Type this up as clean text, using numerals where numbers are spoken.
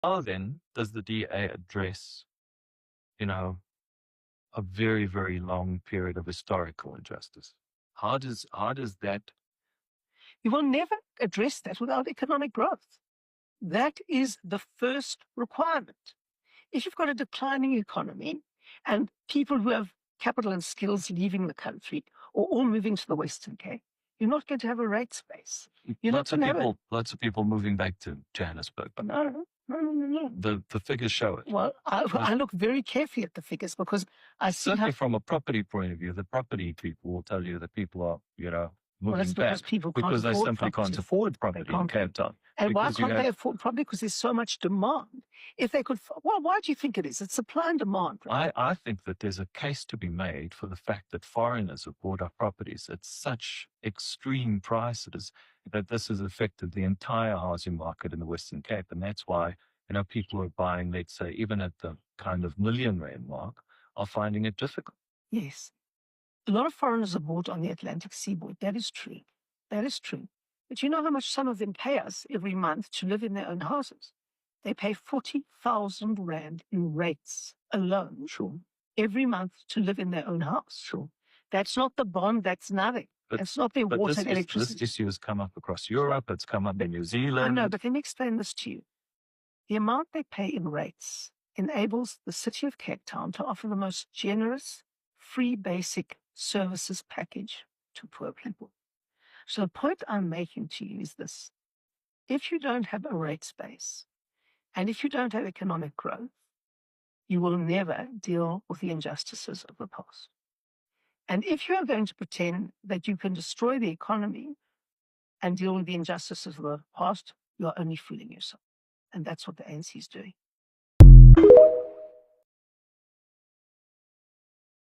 How then does the DA address, you know, a very, very long period of historical injustice? How does that? You will never address that without economic growth. That is the first requirement. If you've got a declining economy and people who have capital and skills leaving the country or all moving to the Western Cape, you're not going to have a rate space. You're not going to have Lots of people moving back to Johannesburg. No. The figures show it. Well, I look very carefully at the figures because I see certainly from a property point of view, the property people will tell you that people are, moving back because they simply can't afford property in Cape Town. And why can't they afford property? Because there's so much demand. If they could, well, why do you think it is? It's supply and demand. Right? I think that there's a case to be made for the fact that foreigners have bought up properties at such extreme prices that this has affected the entire housing market in the Western Cape. And that's why, people are buying, let's say, even at the kind of million rand mark, are finding it difficult. Yes. A lot of foreigners are bought on the Atlantic seaboard. That is true. That is true. But you know how much some of them pay us every month to live in their own houses? They pay 40,000 rand in rates alone. Sure. Every month to live in their own house. Sure. That's not the bond. That's nothing. That's not their water and electricity. This issue has come up across Europe. It's come up in New Zealand. I know, but let me explain this to you. The amount they pay in rates enables the city of Cape Town to offer the most generous, free basic services package to poor people. So the point I'm making to you is this. If you don't have a rate space and if you don't have economic growth, you will never deal with the injustices of the past. And if you are going to pretend that you can destroy the economy and deal with the injustices of the past, you are only fooling yourself. And that's what the ANC is doing.